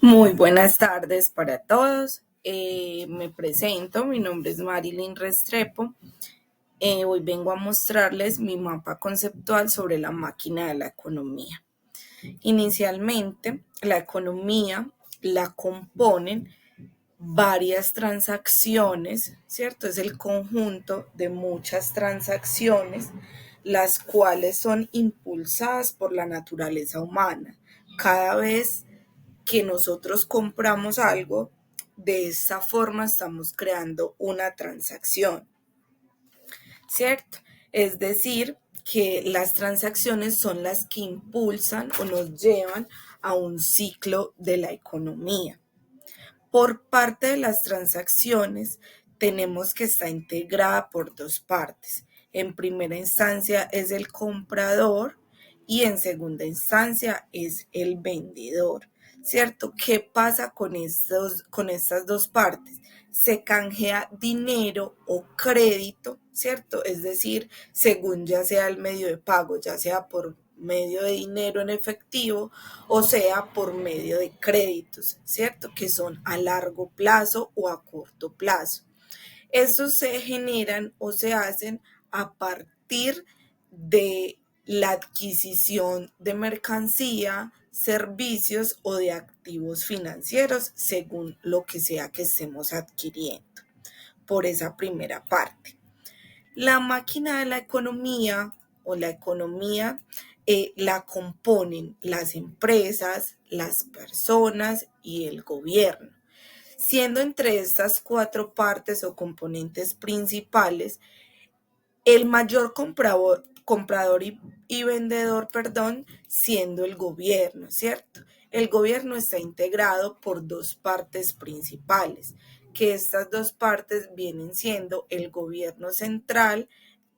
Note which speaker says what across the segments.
Speaker 1: Muy buenas tardes para todos. Me presento, mi nombre es Marilyn Restrepo. Hoy vengo a mostrarles mi mapa conceptual sobre la máquina de la economía. Inicialmente, la economía la componen varias transacciones, ¿cierto? Es el conjunto de muchas transacciones, las cuales son impulsadas por la naturaleza humana. Cada vez que nosotros compramos algo, de esta forma estamos creando una transacción, ¿cierto? Es decir, que las transacciones son las que impulsan o nos llevan a un ciclo de la economía. Por parte de las transacciones, tenemos que está integrada por dos partes. En primera instancia es el comprador y en segunda instancia es el vendedor, ¿cierto? ¿Qué pasa con estas dos partes? Se canjea dinero o crédito, ¿cierto? Es decir, según ya sea el medio de pago, ya sea por medio de dinero en efectivo o sea por medio de créditos, ¿cierto? Que son a largo plazo o a corto plazo. Estos se generan o se hacen a partir de la adquisición de mercancía, servicios o de activos financieros, según lo que sea que estemos adquiriendo. Por esa primera parte. La máquina de la economía o la economía la componen las empresas, las personas y el gobierno, siendo entre estas cuatro partes o componentes principales el mayor comprador y vendedor, perdón, siendo el gobierno, ¿cierto? El gobierno está integrado por dos partes principales, que estas dos partes vienen siendo el gobierno central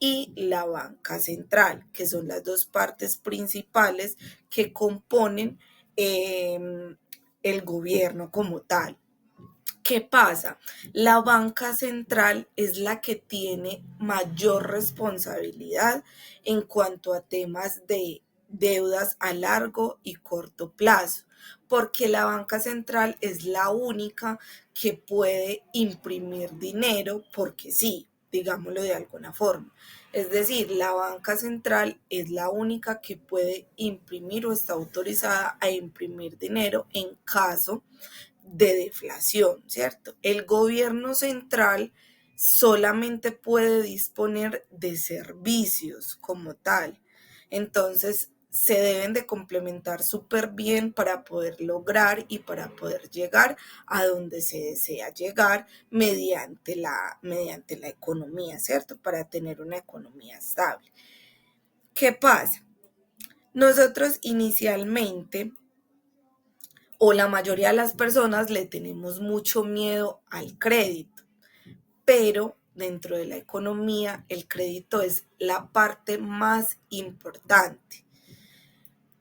Speaker 1: y la banca central, que son las dos partes principales que componen el gobierno como tal. ¿Qué pasa? La banca central es la que tiene mayor responsabilidad en cuanto a temas de deudas a largo y corto plazo, porque la banca central es la única que puede imprimir dinero porque sí, digámoslo de alguna forma. Es decir, la banca central es la única que puede imprimir o está autorizada a imprimir dinero en caso de deflación, ¿cierto? El gobierno central solamente puede disponer de servicios como tal. Entonces, se deben de complementar súper bien para poder lograr y para poder llegar a donde se desea llegar mediante la economía, ¿cierto? Para tener una economía estable. ¿Qué pasa? Nosotros inicialmente o la mayoría de las personas le tenemos mucho miedo al crédito, pero dentro de la economía el crédito es la parte más importante.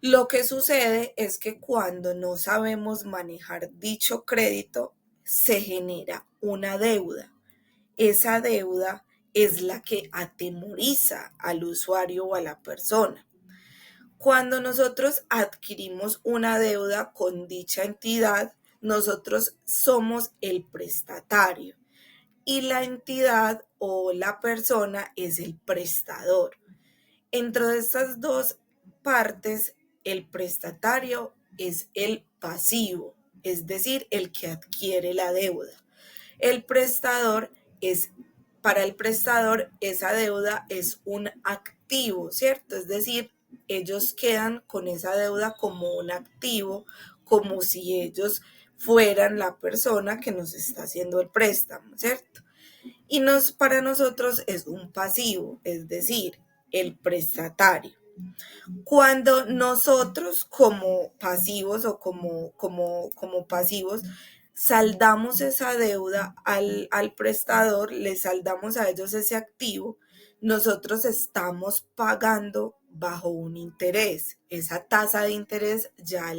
Speaker 1: Lo que sucede es que cuando no sabemos manejar dicho crédito, se genera una deuda. Esa deuda es la que atemoriza al usuario o a la persona. Cuando nosotros adquirimos una deuda con dicha entidad, nosotros somos el prestatario y la entidad o la persona es el prestador. Entre de estas dos partes, el prestatario es el pasivo, es decir, el que adquiere la deuda. El prestador es, para el prestador, esa deuda es un activo, ¿cierto? Es decir, ellos quedan con esa deuda como un activo, como si ellos fueran la persona que nos está haciendo el préstamo, ¿cierto? Y para nosotros es un pasivo, es decir, el prestatario. Cuando nosotros como pasivos o como pasivos saldamos esa deuda al prestador, le saldamos a ellos ese activo, nosotros estamos pagando bajo un interés. Esa tasa de interés ya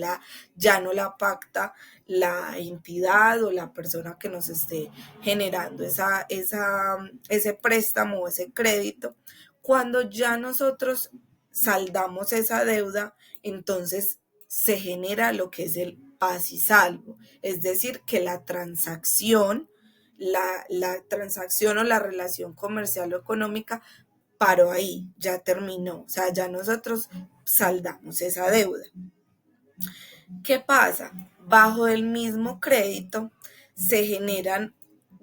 Speaker 1: no la pacta la entidad o la persona que nos esté generando ese préstamo o ese crédito. Cuando ya nosotros saldamos esa deuda, entonces se genera lo que es el paz y salvo, es decir, que la transacción, la transacción o la relación comercial o económica paró ahí, ya terminó, o sea, ya nosotros saldamos esa deuda. ¿Qué pasa? Bajo el mismo crédito se generan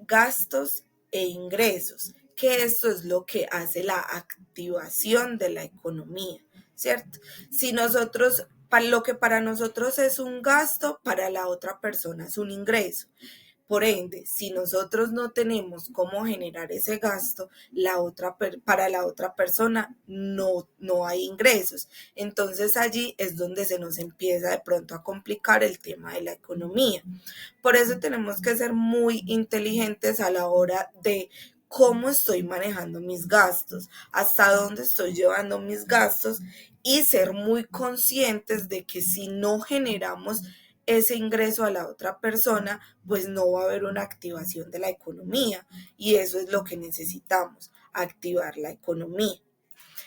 Speaker 1: gastos e ingresos, que esto es lo que hace la activación de la economía, ¿cierto? Si nosotros, lo que para nosotros es un gasto, para la otra persona es un ingreso. Por ende, si nosotros no tenemos cómo generar ese gasto, para la otra persona no hay ingresos. Entonces allí es donde se nos empieza de pronto a complicar el tema de la economía. Por eso tenemos que ser muy inteligentes a la hora de cómo estoy manejando mis gastos, hasta dónde estoy llevando mis gastos y ser muy conscientes de que si no generamos ese ingreso a la otra persona, pues no va a haber una activación de la economía y eso es lo que necesitamos, activar la economía.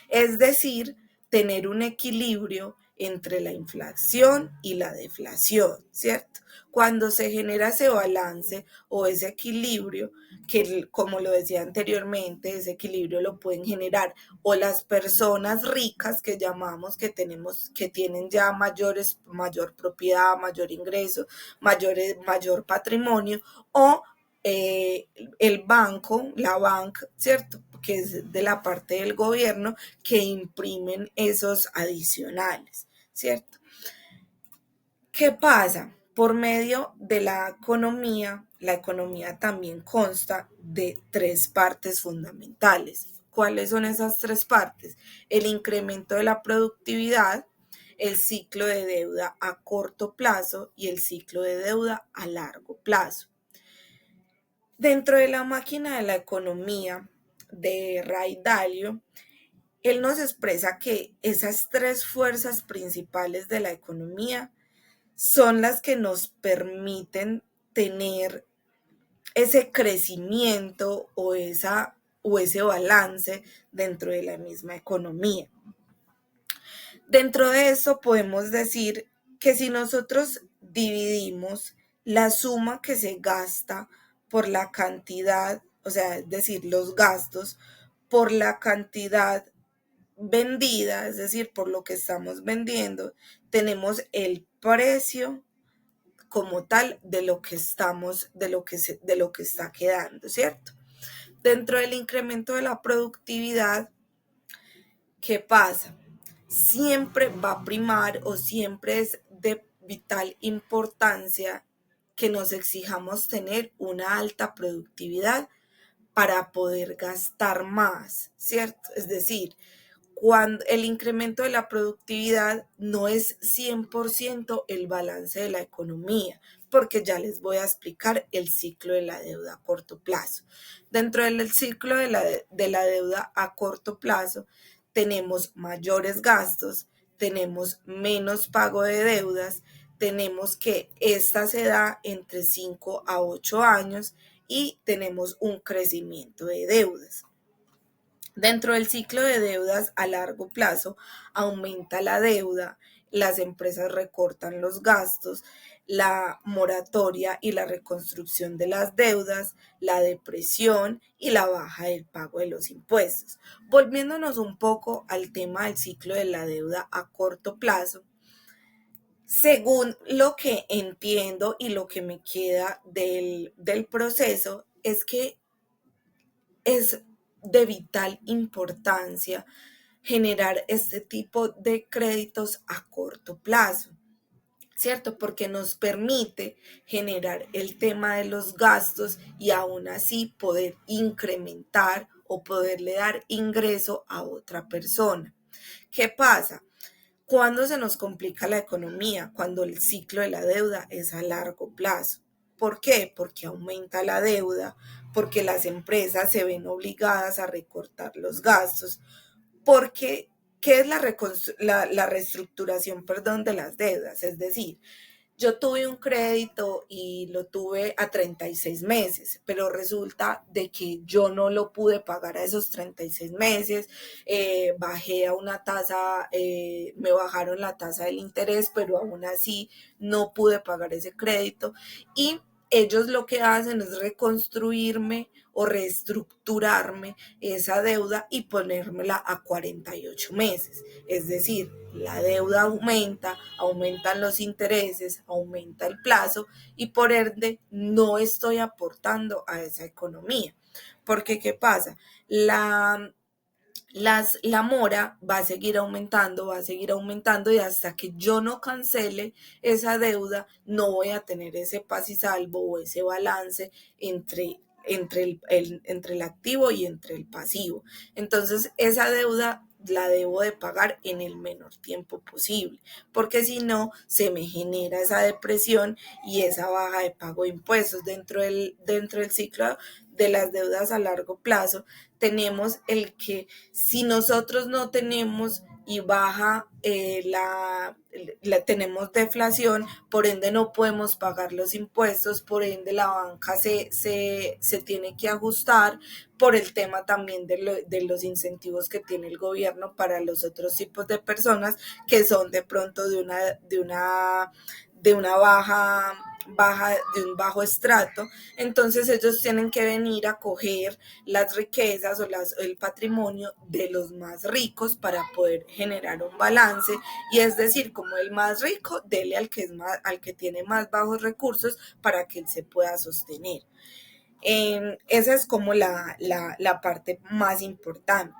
Speaker 1: Es decir, tener un equilibrio entre la inflación y la deflación, ¿cierto? Cuando se genera ese balance o ese equilibrio, que como lo decía anteriormente, ese equilibrio lo pueden generar o las personas ricas que llamamos, que tienen ya mayor propiedad, mayor ingreso, mayor patrimonio, o el banco, la banca, ¿cierto? Que es de la parte del gobierno, que imprimen esos adicionales, ¿cierto? ¿Qué pasa? Por medio de la economía también consta de tres partes fundamentales. ¿Cuáles son esas tres partes? El incremento de la productividad, el ciclo de deuda a corto plazo y el ciclo de deuda a largo plazo. Dentro de la máquina de la economía de Ray Dalio, él nos expresa que esas tres fuerzas principales de la economía son las que nos permiten tener ese crecimiento o ese balance dentro de la misma economía. Dentro de eso podemos decir que si nosotros dividimos la suma que se gasta por la cantidad, o sea, es decir, los gastos por la cantidad vendida, es decir, por lo que estamos vendiendo, tenemos el precio como tal de lo que está quedando, ¿cierto? Dentro del incremento de la productividad, ¿qué pasa? Siempre va a primar o siempre es de vital importancia que nos exijamos tener una alta productividad para poder gastar más, ¿cierto? Es decir, cuando el incremento de la productividad no es 100% el balance de la economía, porque ya les voy a explicar el ciclo de la deuda a corto plazo. Dentro del ciclo de la deuda a corto plazo tenemos mayores gastos, tenemos menos pago de deudas, tenemos que esta se da entre 5 a 8 años y tenemos un crecimiento de deudas. Dentro del ciclo de deudas a largo plazo, aumenta la deuda, las empresas recortan los gastos, la moratoria y la reconstrucción de las deudas, la depresión y la baja del pago de los impuestos. Volviéndonos un poco al tema del ciclo de la deuda a corto plazo, según lo que entiendo y lo que me queda del proceso, es que es de vital importancia generar este tipo de créditos a corto plazo, ¿cierto? Porque nos permite generar el tema de los gastos y aún así poder incrementar o poderle dar ingreso a otra persona. ¿Qué pasa? ¿Cuándo se nos complica la economía? Cuando el ciclo de la deuda es a largo plazo. ¿Por qué? Porque aumenta la deuda, porque las empresas se ven obligadas a recortar los gastos, porque ¿qué es la reestructuración, perdón, de las deudas? Es decir, yo tuve un crédito y lo tuve a 36 meses, pero resulta de que yo no lo pude pagar a esos 36 meses, bajé a una tasa, me bajaron la tasa del interés, pero aún así no pude pagar ese crédito y ellos lo que hacen es reconstruirme o reestructurarme esa deuda y ponérmela a 48 meses. Es decir, la deuda aumenta, aumentan los intereses, aumenta el plazo y por ende no estoy aportando a esa economía. Porque, ¿qué pasa? La mora va a seguir aumentando y hasta que yo no cancele esa deuda, no voy a tener ese paz y salvo o ese balance entre el activo y entre el pasivo. Entonces, esa deuda la debo de pagar en el menor tiempo posible, porque si no, se me genera esa depresión y esa baja de pago de impuestos dentro del ciclo de las deudas a largo plazo. Tenemos el que si nosotros no tenemos y baja tenemos deflación, por ende no podemos pagar los impuestos, por ende la banca se tiene que ajustar por el tema también de los incentivos que tiene el gobierno para los otros tipos de personas que son de pronto de una de un bajo estrato, entonces ellos tienen que venir a coger las riquezas o el patrimonio de los más ricos para poder generar un balance y es decir, como el más rico, dele al que tiene más bajos recursos para que él se pueda sostener. Esa es como la parte más importante.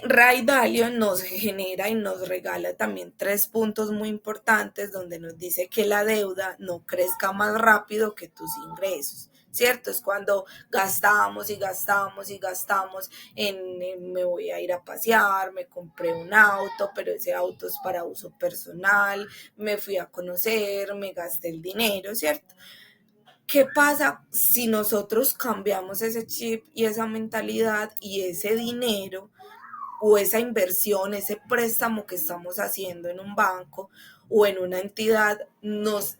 Speaker 1: Ray Dalio nos genera y nos regala también 3 puntos muy importantes donde nos dice que la deuda no crezca más rápido que tus ingresos. ¿Cierto? Es cuando gastamos y gastamos y gastamos me voy a ir a pasear, me compré un auto, pero ese auto es para uso personal, me fui a conocer, me gasté el dinero, ¿cierto? ¿Qué pasa si nosotros cambiamos ese chip y esa mentalidad y ese dinero o esa inversión, ese préstamo que estamos haciendo en un banco o en una entidad nos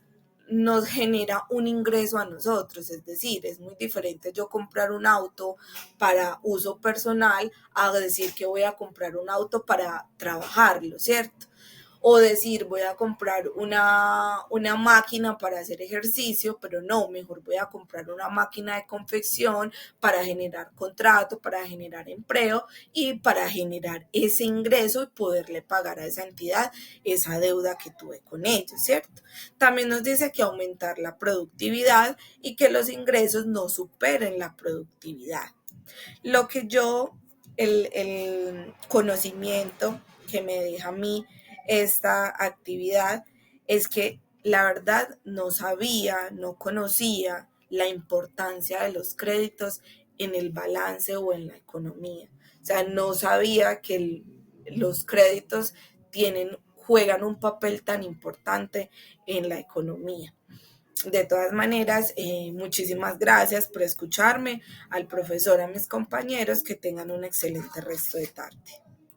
Speaker 1: genera un ingreso a nosotros? Es decir, es muy diferente yo comprar un auto para uso personal a decir que voy a comprar un auto para trabajarlo, ¿cierto? O decir voy a comprar una máquina para hacer ejercicio, pero no, mejor voy a comprar una máquina de confección para generar contrato, para generar empleo y para generar ese ingreso y poderle pagar a esa entidad esa deuda que tuve con ellos, ¿cierto? También nos dice que aumentar la productividad y que los ingresos no superen la productividad. Lo que el conocimiento que me deja a mí esta actividad es que la verdad no sabía, no conocía la importancia de los créditos en el balance o en la economía. O sea, no sabía que los créditos juegan un papel tan importante en la economía. De todas maneras, muchísimas gracias por escucharme, al profesor, a mis compañeros, que tengan un excelente resto de tarde.